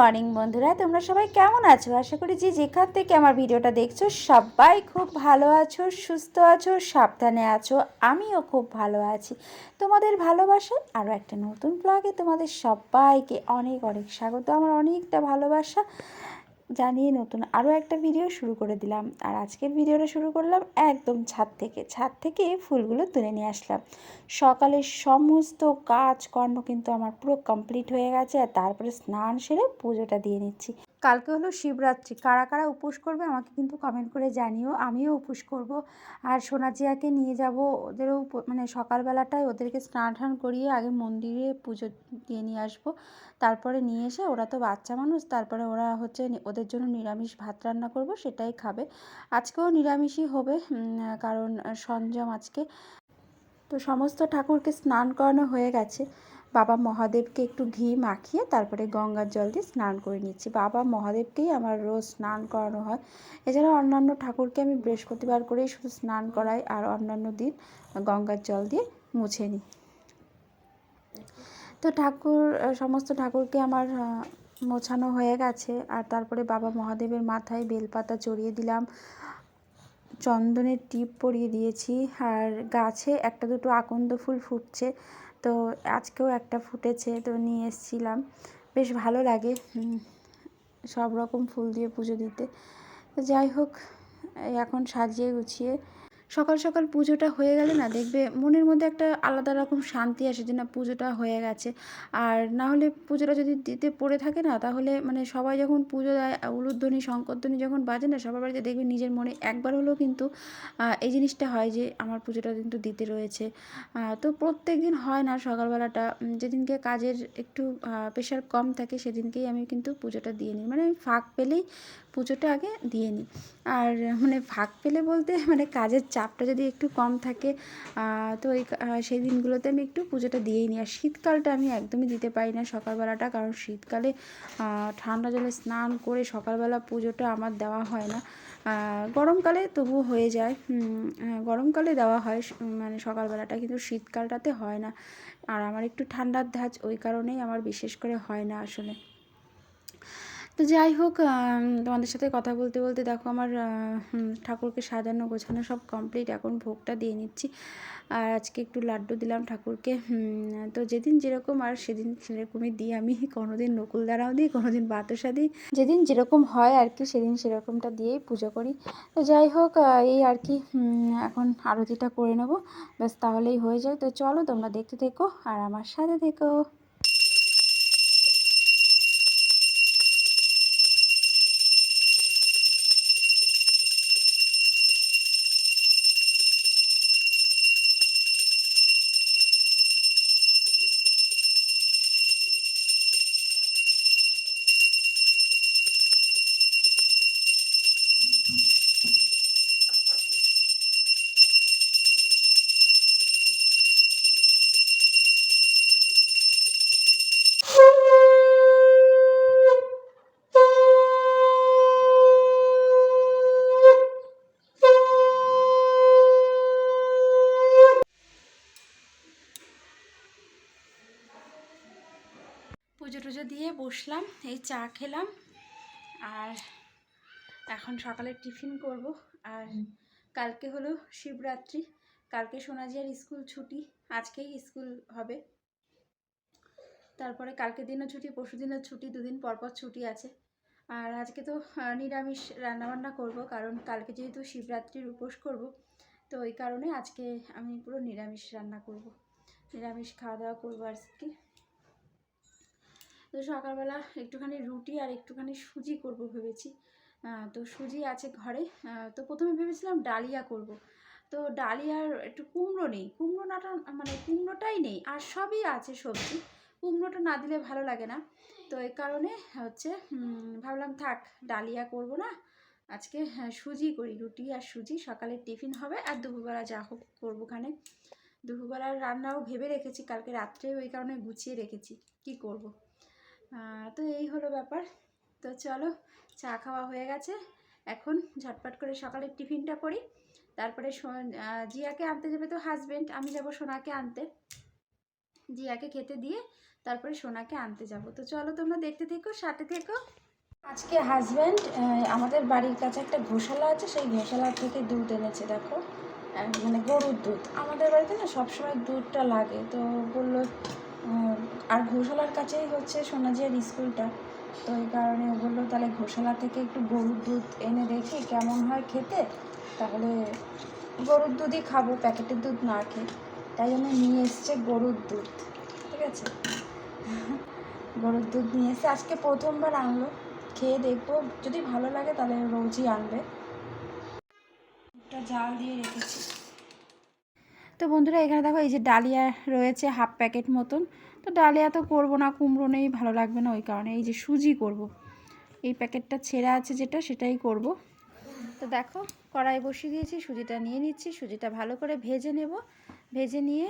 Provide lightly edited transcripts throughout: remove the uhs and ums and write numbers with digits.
Morning বন্ধুরা, তোমরা সবাই কেমন আছো? আশা করি যে যেখান থেকে আমার ভিডিওটা দেখছো সবাই খুব ভালো আছো, সুস্থ আছো, সাবধানে আছো। আমিও খুব ভালো আছি। তোমাদের ভালোবাসায় আরও একটা নতুন ব্লগে তোমাদের সবাইকে অনেক অনেক স্বাগত। আমার অনেকটা ভালোবাসা জানিয়ে নতুন আরও একটা ভিডিও শুরু করে দিলাম। আর আজকের ভিডিওটা শুরু করলাম একদম ছাদ থেকে ফুলগুলো তুলে নিয়ে আসলাম। সকালের সমস্ত কাজকর্ম কিন্তু আমার পুরো কমপ্লিট হয়ে গেছে। আর তারপরে স্নান সেরে পুজোটা দিয়ে নিচ্ছি। কালকে হলো শিবরাত্রি। কারা কারা উপোস করবে আমাকে কিন্তু কমেন্ট করে জানিও। আমিও উপোস করব। আর সোনাজিয়াকে নিয়ে যাব। ওদেরও মানে সকালবেলাটায় ওদেরকে স্নান টান করিয়ে আগে মন্দিরে পুজো দিয়ে নিয়ে আসবো। তারপরে নিয়ে এসে, ওরা তো বাচ্চা মানুষ, তারপরে ওরা হচ্ছে ওদের জন্য নিরামিষ ভাত রান্না করব, সেটাই খাবে। আজকেও নিরামিষই হবে, কারণ সঞ্জম আজকে। তো সমস্ত ঠাকুরকে স্নান করানো হয়ে গেছে। বাবা মহাদেবকে একটু ঘি মাখিয়ে তারপরে গঙ্গার জল দিয়ে স্নান করে নিচ্ছি। বাবা মহাদেবকেই আমার রোজ স্নান করানো হয়। এছাড়া অন্যান্য ঠাকুরকে আমি বৃহস্পতিবার করেই শুধু স্নান করাই, আর অন্যান্য দিন গঙ্গার জল দিয়ে মুছে নিই। তো সমস্ত ঠাকুরকে আমার মোছানো হয়ে গেছে। আর তারপরে বাবা মহাদেবের মাথায় বেলপাতা চড়িয়ে দিলাম, চন্দনের টিপ পরিয়ে দিয়েছি। আর গাছে একটা দুটো আকন্দ ফুল ফুটছে, তো আজকেও একটা ফুটেছে, তো নিয়ে এসেছিলাম। বেশ ভালো লাগে সব রকম ফুল দিয়ে পুজো দিতে। তো যাই হোক, এখন সাজিয়ে গুছিয়ে সকাল সকাল পুজোটা হয়ে গেলে না, দেখবে মনের মধ্যে একটা আলাদা রকম শান্তি আসে যে না, পুজোটা হয়ে গেছে। আর না হলে পুজোটা যদি দিতে পড়ে থাকে না, তাহলে মানে সবাই যখন পুজো দেয়, উলুধ্বনি শঙ্করধ্বনি যখন বাজে না, সবার বাড়িতে দেখবে নিজের মনে একবার হলেও কিন্তু এই জিনিসটা হয় যে আমার পুজোটা কিন্তু দিতে রয়েছে। তো প্রত্যেক দিন হয় না সকালবেলাটা। যেদিনকে কাজের একটু প্রেশার কম থাকে সেদিনকেই আমি কিন্তু পুজোটা দিয়ে নিই। মানে আমি ফাঁক পেলেই পুজোটা আগে দিয়ে নিই। আর মানে ফাঁক পেলে বলতে মানে কাজের চাপটা যদি একটু কম থাকে, তো সেই দিনগুলোতে আমি একটু পুজোটা দিয়েই নিই। আর শীতকালটা আমি একদমই দিতে পারি না সকালবেলাটা, কারণ শীতকালে ঠান্ডা জলে স্নান করে সকালবেলা পুজোটা আমার দেওয়া হয় না। গরমকালে তবুও হয়ে যায়, গরমকালে দেওয়া হয় মানে সকালবেলাটা, কিন্তু শীতকালটাতে হয় না। আর আমার একটু ঠান্ডার ধাঁচ, ওই কারণেই আমার বিশেষ করে হয় না আসলে। তো যাই হোক, তোমাদের সাথে কথা বলতে বলতে দেখো আমার ঠাকুরকে সাজানো গোছানো সব কমপ্লিট। এখন ভোগটা দিয়ে নিচ্ছি। আর আজকে একটু লাড্ডু দিলাম ঠাকুরকে। তো যেদিন যেরকম আর সেদিন সেরকমই দিই আমি। কোনোদিন নকুল দানাও দিই, কোনোদিন বাতাসা দিই, যেদিন যেরকম হয় আর কি সেদিন সেরকমটা দিয়েই পুজো করি। তো যাই হোক, এই আর কি, এখন আরতিটা করে নেবো, ব্যাস তাহলেই হয়ে যায়। তো চলো তোমরা দেখতে থেকো আর আমার সাথে থেকো। পুজো টুজো দিয়ে বসলাম, এই চা খেলাম আর এখন সকালে টিফিন করব। আর কালকে হলো শিবরাত্রি, কালকে সোনাজিয়ার স্কুল ছুটি, আজকেই স্কুল হবে। তারপরে কালকের দিনও ছুটি, পরশু দিনও ছুটি, দুদিন পর পর ছুটি আছে। আর আজকে তো নিরামিষ রান্নাবান্না করব, কারণ কালকে যেহেতু শিবরাত্রির উপোস করব, তো ওই কারণে আজকে আমি পুরো নিরামিষ রান্না করব, নিরামিষ খাওয়া দাওয়া করবো আর কি। তো সকালবেলা একটুখানি রুটি আর একটুখানি সুজি করব ভেবেছি। তো সুজি আছে ঘরে। তো প্রথমে ভেবেছিলাম ডালিয়া করব, তো ডালিয়ার একটু কুমড়ো নেই, কুমড়োটা মানে কুমড়োটাই নেই, আর সবই আছে সবজি, কুমড়োটা না দিলে ভালো লাগে না। তো এই কারণে হচ্ছে ভাবলাম থাক, ডালিয়া করব না আজকে, সুজি করি, রুটি আর সুজি সকালে টিফিন হবে। আর দুপুরবেলা যা হোক করবোখানে, দুপুরবেলার রান্নাও ভেবে রেখেছি, কালকে রাত্রে ওই কারণে গুছিয়ে রেখেছি কি করব। তো এই হলো ব্যাপার। তো চলো, চা খাওয়া হয়ে গেছে, এখন ঝটপট করে সকালের টিফিনটা করি। তারপরে জিয়াকে আনতে যাবে তো হাজব্যান্ড, আমি যাব সোনাকে আনতে, জিয়াকে খেতে দিয়ে তারপরে সোনাকে আনতে যাব। তো চলো তোমরা দেখতে থেকো, সাথে থেকো। আজকে হাজব্যান্ড আমাদের বাড়ির কাছে একটা গোশালা আছে, সেই গোশালা থেকে দুধ এনেছে। দেখো, মানে গরুর দুধ, আমাদের বাড়িতে না সবসময় দুধটা লাগে, তো বললো আর ঘোষালার কাছেই হচ্ছে সোনাজিয়ার স্কুলটা, তো এই কারণে বললো তাহলে ঘোষালা থেকে একটু গরুর দুধ এনে দেখি কেমন হয় খেতে, তাহলে গরুর দুধই খাবো, প্যাকেটের দুধ না খেয়ে। তাই জন্য নিয়ে এসছে গরুর দুধ, ঠিক আছে, গরুর দুধ নিয়ে এসে আজকে প্রথমবার আনলো, খেয়ে দেখবো, যদি ভালো লাগে তাহলে রোজই আনবে। জাল দিয়ে রেখেছি। তো বন্ধুরা এখানে দেখো, এই যে ডালিয়া রয়েছে হাফ প্যাকেট মতন। তো ডালিয়া তো করবো না, কুমড়ো নেই, ভালো লাগবে না, ওই কারণে এই যে সুজি করব। এই প্যাকেটটা ছেঁড়া আছে যেটা, সেটাই করব। তো দেখো, কড়াই বসিয়ে দিয়েছি, সুজিটা নিয়ে নিচ্ছি, সুজিটা ভালো করে ভেজে নেব, ভেজে নিয়ে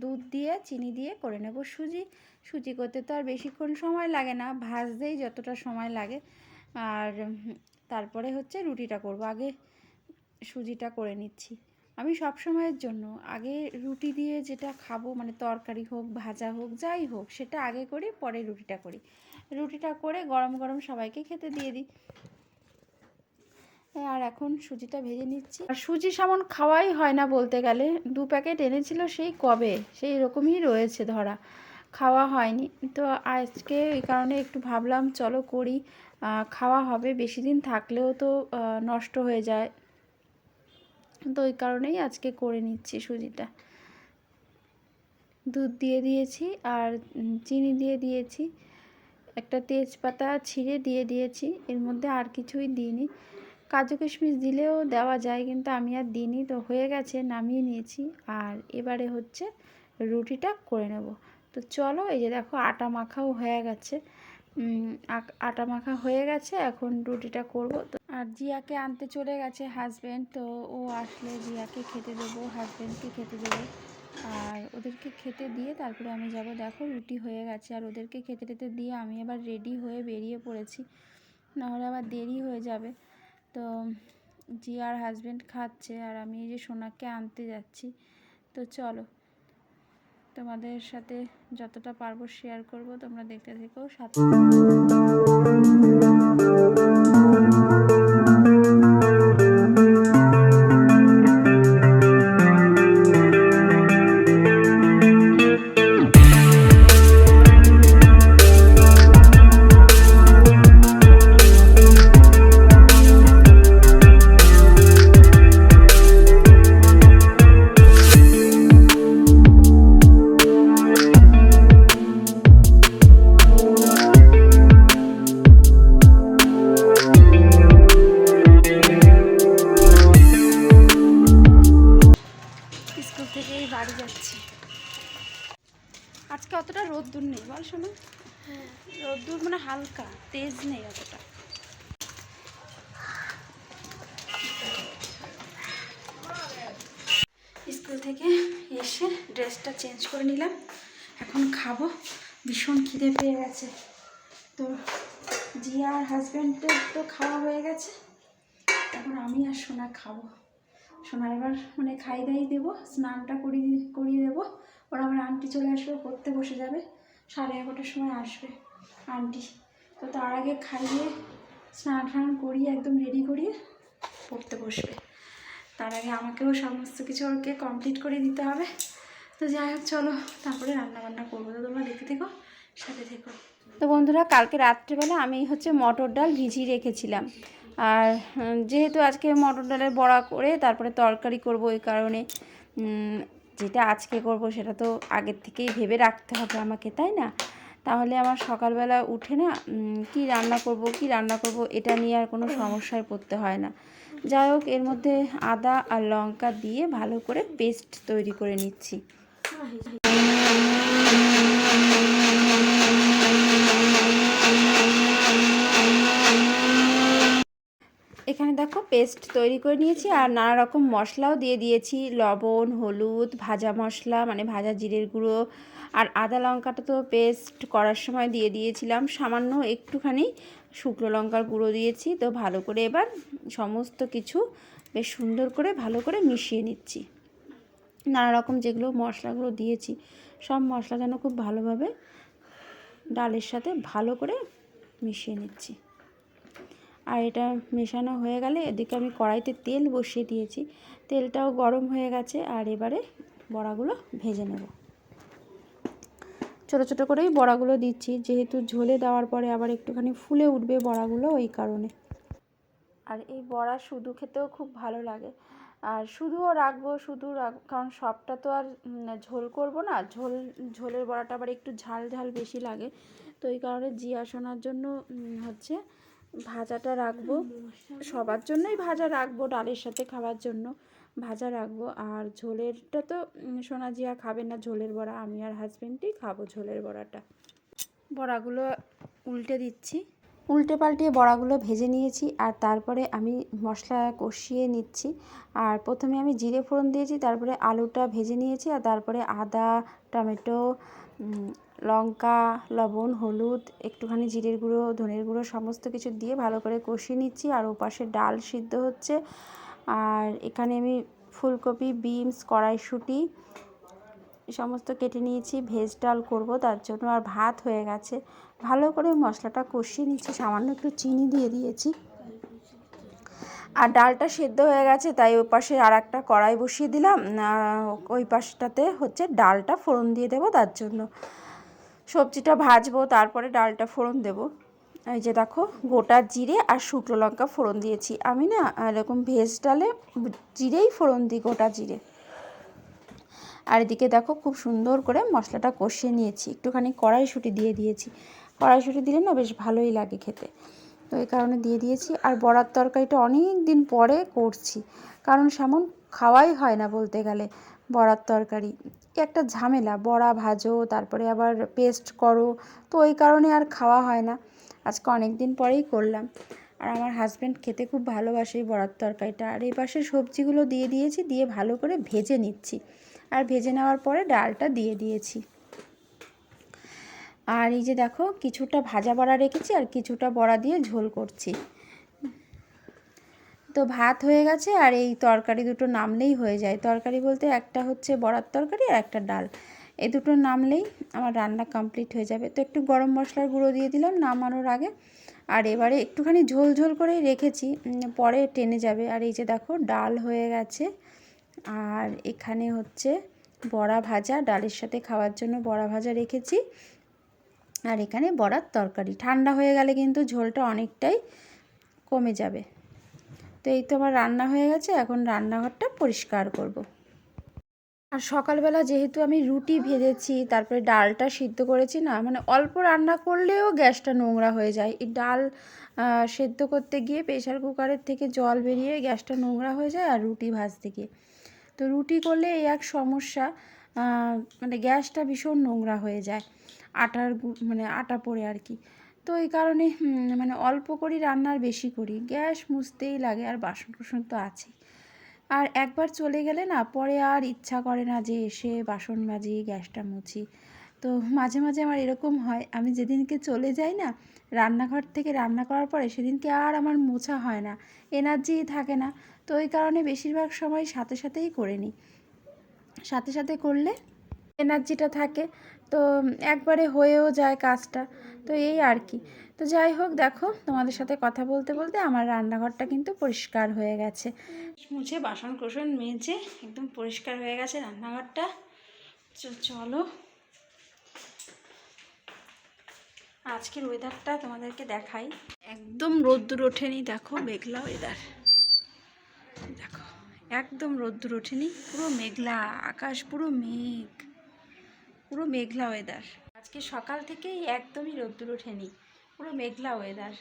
দুধ দিয়ে চিনি দিয়ে করে নেব সুজি। সুজি করতে তো আর বেশিক্ষণ সময় লাগে না, ভাজতেই যতটা সময় লাগে। আর তারপরে হচ্ছে রুটিটা করব, আগে সুজিটা করে নিচ্ছি। আমি সব সময়ের জন্য আগে রুটি দিয়ে যেটা খাবো, মানে তরকারি হোক ভাজা হোক যাই হোক, সেটা আগে করি, পরে রুটিটা করি। রুটিটা করে গরম গরম সবাইকে খেতে দিয়ে দিই। আর এখন সুজিটা ভেজে নিচ্ছি। আর সুজি সামন খাওয়াই হয় না বলতে গেলে, 2 প্যাকেট এনেছিল সেই কবে, সেই রকমই রয়েছে ধরা, খাওয়া হয়নি। তো আজকে এই কারণে একটু ভাবলাম চলো করি, খাওয়া হবে, বেশি দিন থাকলেও তো নষ্ট হয়ে যায়, তো ওই কারণেই আজকে করে নিচ্ছি সুজিটা। দুধ দিয়ে দিয়েছি আর চিনি দিয়ে দিয়েছি, একটা তেজপাতা ছিঁড়ে দিয়ে দিয়েছি, এর মধ্যে আর কিছুই দিইনি। কাজু কিশমিশ দিলেও দেওয়া যায়, কিন্তু আমি আর দিইনি। তো হয়ে গেছে, নামিয়ে নিয়েছি। আর এবারে হচ্ছে রুটিটা করে নেব। তো চলো, এই যে দেখো আটা মাখাও হয়ে গেছে, আটা মাখা হয়ে গেছে, এখন রুটিটা করব। তো আর জিয়াকে আনতে চলে গেছে হাজব্যান্ড, তো ও আসলে জিয়াকে খেতে দেবো, হাজব্যান্ডকে খেতে দেবো, আর ওদেরকে খেতে দিয়ে তারপরে আমি যাব। দেখো রুটি হয়ে গেছে, আর ওদেরকে খেতে টেতে দিয়ে আমি আবার রেডি হয়ে বেরিয়ে পড়েছি, নাহলে আবার দেরি হয়ে যাবে। তো জিয়ার হাজব্যান্ড খাচ্ছে, আর আমি এই যে সোনাকে আনতে যাচ্ছি। তো চলো, তোমাদের সাথে যতটা পারবো শেয়ার করব, তোমরা দেখতে থেকো সাথে। আজকে অতটা রোদ্দুর নেই বল শোনা, রোদ্দুর মানে হালকা, তেজ নেই অতটা। স্কুল থেকে এসে ড্রেসটা চেঞ্জ করে নিলাম, এখন খাবো, ভীষণ খিদে পেয়ে গেছে। তো জিয়া আর হাজব্যান্ডের তো খাওয়া হয়ে গেছে, এখন আমি আর সোনা খাবো। সোনা এবার মানে খাই দাই দেবো, স্নানটা করিয়ে দেবো, ওরা আমার আন্টি চলে আসবে, পড়তে বসে যাবে। 11:30টার সময় আসবে আন্টি। তো তার আগে খাইয়ে স্নান টান করিয়ে একদম রেডি করিয়ে পড়তে বসবে। তার আগে আমাকেও সমস্ত কিছু ওকে কমপ্লিট করে দিতে হবে। তো যাই হোক চলো, তারপরে রান্নাবান্না করবো। তো তোমরা দেখতে থেকো, সাথে থেকো। তো বন্ধুরা, কালকে রাত্রেবেলা আমি মটর ডাল ভিজিয়ে রেখেছিলাম। আর যেহেতু আজকে মটর ডালের বড়া করে তারপরে তরকারি করব, ওই কারণে যেটা আজকে করব সেটা তো আগের থেকেই ভেবে রাখতে হবে আমাকে, তাই না? তাহলে আমার সকালবেলা উঠে না কি রান্না করব এটা নিয়ে আর কোনো সমস্যায় পড়তে হয় না। যাই হোক, এর মধ্যে আদা আর লঙ্কা দিয়ে ভালো করে পেস্ট তৈরি করে নিচ্ছি। এখানে দেখো পেস্ট তৈরি করে নিয়েছি আর নানা রকম মশলাও দিয়ে দিয়েছি, লবণ, হলুদ, ভাজা মশলা মানে ভাজা জিরের গুঁড়ো, আর আদা লঙ্কাটা তো পেস্ট করার সময় দিয়ে দিয়েছিলাম, সামান্য একটুখানি শুকনো লঙ্কার গুঁড়ো দিয়েছি। তো ভালো করে এবার সমস্ত কিছু বেশ সুন্দর করে ভালো করে মিশিয়ে নিচ্ছি। নানা রকম যেগুলো মশলাগুলো দিয়েছি সব মশলা যেন খুব ভালোভাবে ডালের সাথে ভালো করে মিশিয়ে নিচ্ছি। আর এটা মেশানো হয়ে গেলে এদিকে আমি কড়াইতে তেল বসিয়ে দিয়েছি, তেলটাও গরম হয়ে গেছে। আর এবারে বড়াগুলো ভেজে নেব। ছোটো ছোটো করেই বড়াগুলো দিচ্ছি, যেহেতু ঝোলে দেওয়ার পরে আবার একটুখানি ফুলে উঠবে বড়াগুলো, ওই কারণে। আর এই বড়া শুধু খেতেও খুব ভালো লাগে। আর শুধুও রাখবো, কারণ সবটা তো আর ঝোল করব না, ঝোলের বড়াটা আবার একটু ঝাল ঝাল বেশি লাগে। তো এই কারণে জিয়া সোনার জন্য ভাজাটা রাখবো, সবার জন্যই ভাজা রাখবো, ডালের সাথে খাওয়ার জন্য ভাজা রাখবো। আর ঝোলেরটা তো সোনা জিয়া খাবে না, ঝোলের বড়া আমি আর হাজবেন্ডই খাবো ঝোলের বড়াটা। বড়াগুলো উল্টে দিচ্ছি, উল্টে পাল্টে বড়াগুলো ভেজে নিয়েছি। আর তারপরে আমি মশলা কষিয়ে নিচ্ছি। আর প্রথমে আমি জিরে ফোড়ন দিয়েছি, তারপরে আলুটা ভেজে নিয়েছি, আর তারপরে আদা, টমেটো, লঙ্কা, লবণ, হলুদ, একটুখানি জিরের গুঁড়ো, ধনের গুঁড়ো সমস্ত কিছু দিয়ে ভালো করে কষিয়ে নিচ্ছি। আর ওপাশে ডাল সিদ্ধ হচ্ছে। আর এখানে আমি ফুলকপি, বিনস, কড়াইশুঁটি সমস্ত কেটে নিয়েছি, ভেজ ডাল করব তার জন্য। আর ভাত হয়ে গেছে, ভালো করে মশলাটা কষিয়ে নিচ্ছি, সামান্য একটু চিনি দিয়ে দিয়েছি। আর ডালটা সেদ্ধ হয়ে গেছে, তাই ওই পাশে আর একটা কড়াই বসিয়ে দিলাম, ওই পাশটাতে ডালটা ফোড়ন দিয়ে দেবো, তার জন্য সবজিটা ভাজবো, তারপরে ডালটা ফোড়ন দেব। এই যে দেখো, গোটা জিরে আর শুকনো লঙ্কা ফোড়ন দিয়েছি। আমি না এরকম ভেজ ডালে জিরেই ফোড়ন দিই, গোটা জিরে। আর এদিকে দেখো খুব সুন্দর করে মশলাটা কষিয়ে নিয়েছি, একটুখানি কড়াইশুঁটি দিয়ে দিয়েছি। কড়াইশুঁটি দিলে না বেশ ভালোই লাগে খেতে, তো এই কারণে দিয়ে দিয়েছি। আর বড়ার তরকারিটা অনেক দিন পরে করছি, কারণ সেমন খাওয়াই হয় না বলতে গেলে। বড়ার তরকারি একটা ঝামেলা, বড়া ভাজো তারপরে আবার পেস্ট করো, তো ওই কারণে আর খাওয়া হয় না। আজকে অনেক দিন পরেই করলাম। আর আমার হাজব্যান্ড খেতে খুব ভালোবাসে এই বড়ার তরকারিটা। আর এই পাশে সবজিগুলো দিয়ে দিয়েছি, দিয়ে ভালো করে ভেজে নিচ্ছি। আর ভেজে নেওয়ার পরে ডালটা দিয়ে দিয়েছি। আর এই যে দেখো, কিছুটা ভাজা বড়া রেখেছি আর কিছুটা বড়া দিয়ে ঝোল করছি। তো ভাত হয়ে গেছে, আর এই তরকারি দুটো নামলেই হয়ে যায়। তরকারি বলতে একটা হচ্ছে বড়ার তরকারি আর একটা ডাল, এই দুটো নামলেই আমার রান্না কমপ্লিট হয়ে যাবে। তো একটু গরম মশলার গুঁড়ো দিয়ে দিলাম নামানোর আগে। আর এবারে একটুখানি ঝোল ঝোল করেই রেখেছি, পরে টেনে যাবে। আর এই যে দেখো, ডাল হয়ে গেছে। আর এখানে বড়া ভাজা, ডালের সাথে খাওয়ার জন্য বড়া ভাজা রেখেছি। আর এখানে বড়ার তরকারি। ঠান্ডা হয়ে গেলে কিন্তু ঝোলটা অনেকটাই কমে যাবে। তো এই তো আমার রান্না হয়ে গেছে, এখন রান্নাঘরটা পরিষ্কার করব। আর সকালবেলা যেহেতু আমি রুটি ভেজেছি, তারপরে ডালটা সিদ্ধ করেছি না, মানে অল্প রান্না করলেও গ্যাসটা নোংরা হয়ে যায়। এই ডাল সেদ্ধ করতে গিয়ে প্রেশার কুকারের থেকে জল বেরিয়ে গ্যাসটা নোংরা হয়ে যায়, আর রুটি ভাজতে গিয়ে। তো রুটি করলে এই এক সমস্যা, মানে গ্যাসটা ভীষণ নোংরা হয়ে যায়, আটা পড়ে আর কি। তো এই কারণে মানে অল্প করি রান্নার বেশি করি, গ্যাস মুছতেই লাগে, আর বাসন কুসন তো আছেই। আর একবার চলে গেলে না পরে আর ইচ্ছা করে না যে এসে বাসন মাজি, গ্যাসটা মুছি। তো মাঝে মাঝে আমার এরকম হয়, আমি যেদিনকে চলে যাই না রান্নাঘর থেকে রান্না করার পরে, সেদিনকে আর আমার মোছা হয় না, এনার্জিই থাকে না। তো ওই কারণে বেশিরভাগ সময় সাথে সাথেই করে নিই, সাথে সাথে করলে এনার্জিটা থাকে। তো একবারে হয়েও যায় কাজটা, তো এই আর কি। তো যাই হোক, দেখো তোমাদের সাথে কথা বলতে বলতে আমার রান্নাঘরটা কিন্তু পরিষ্কার হয়ে গেছে, মুছে বাসন কোসন মেজে একদম পরিষ্কার হয়ে গেছে রান্নাঘরটা। চলো আজকের ওয়েদারটা তোমাদেরকে দেখাই। একদম রোদ্দুর ওঠেনি, দেখো মেঘলা ওয়েদার, দেখো একদম রোদ্দুর ওঠেনি, পুরো মেঘলা আকাশ, পুরো মেঘ, পুরো মেঘলা ওয়েদার। আজকে সকাল থেকেই একদমই রোদ্দুর ওঠেনি, পুরো মেঘলা ওয়েদার।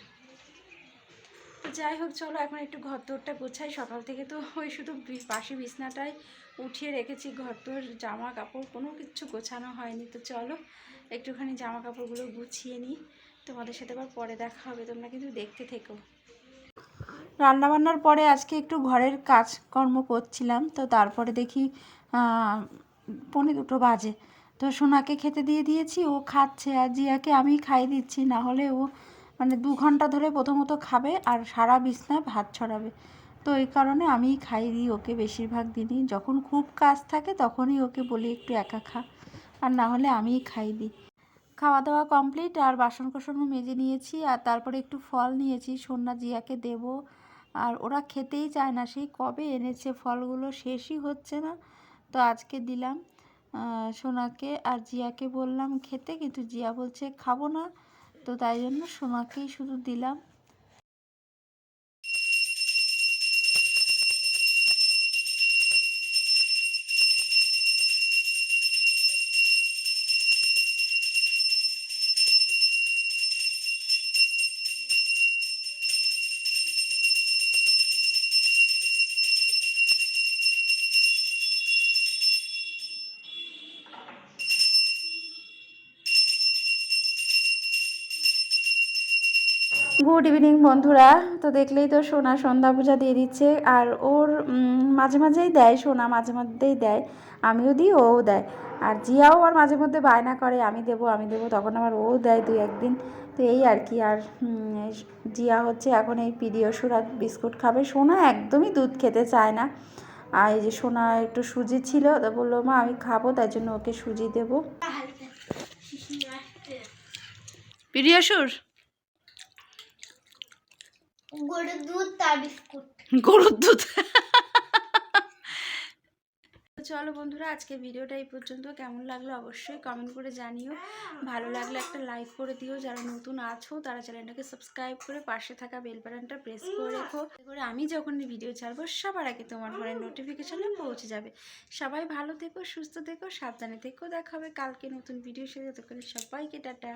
তো যাই হোক, চলো এখন একটু ঘর দোরটা গোছাই। সকাল থেকে তো ওই শুধু বাসি বিছনাটাই উঠিয়ে রেখেছি, ঘর দোর জামা কাপড় কোনো কিছু গোছানো হয়নি। তো চলো একটুখানি জামা কাপড়গুলো গুছিয়ে নিই, তোমাদের সাথে আবার পরে দেখা হবে, তোমরা কিন্তু দেখতে থেকো। রান্নাবান্নার পরে আজকে একটু ঘরের কাজকর্ম করছিলাম, তো তারপরে দেখি 1:45 বাজে। তো সোনাকে খেতে দিয়ে দিয়েছি, ও খাচ্ছে, আর জিয়াকে আমি খাইয়ে দিচ্ছি, না হলে ও মানে 2 ঘন্টা ধরে প্রথমত খাবে আর সারা বিছনা ভাত ছড়াবে। তো এই কারণে আমিই খাইয়ে দিই ওকে বেশিরভাগ দিনই, যখন খুব কাজ থাকে তখনই ওকে বলি একটু একা খা, আর না হলে আমিই খাইয়ে দিই। খাওয়া দাওয়া কমপ্লিট, আর বাসন কোসনও মেজে নিয়েছি, আর তারপরে একটু ফল নিয়েছি, সোনা জিয়াকে দেব। আর ওরা খেতেই চায় না, সেই কবে এনেছে ফলগুলো, শেষই হচ্ছে না। তো আজকে দিলাম সোনাকে, আর জিয়াকে বললাম খেতে, কিন্তু জিয়া বলছে খাবো না, তো তাই জন্য সোনাকেই শুধু দিলাম। গুড ইভিনিং বন্ধুরা। তো দেখলেই তো সোনা সন্ধ্যা পূজা দিয়ে দিচ্ছে, আর ওর মাঝে মাঝেই দেয়, সোনা মাঝে মধ্যেই দেয়, আমিও দিই ওও দেয়। আর জিয়াও আর মাঝে মধ্যে বায়না করে আমি দেবো আমি দেবো, তখন আবার ও দেয় 2 একদিন। তো এই আর কি। আর জিয়া হচ্ছে এখন এই পিডিয়াশিওর আর বিস্কুট খাবে, সোনা একদমই দুধ খেতে চায় না। আর এই যে সোনা একটু সুজি ছিল, তো বললো মা আমি খাবো, তাই জন্য ওকে সুজি দেবো। পিডিয়াশিওর গরুর দুধ, তার বিস্কুট, গরুর দুধ। চলো বন্ধুরা, আজকে ভিডিওটা এই পর্যন্ত। কেমন লাগলো অবশ্যই কমেন্ট করে জানিও, ভালো লাগলে একটা লাইক করে দিও, যারা নতুন আছো তারা চ্যানেলটাকে সাবস্ক্রাইব করে পাশে থাকা বেল বাটনটা প্রেস করে রেখো, করে আমি যখন ভিডিও ছাড়বো সবার আগে তোমার ফোনে নোটিফিকেশনে পৌঁছে যাবে। সবাই ভালো থেকো, সুস্থ থেকো, সাবধানে থেকো, দেখা হবে কালকে নতুন ভিডিওর সাথে। ততক্ষণ সবাইকে টাটা।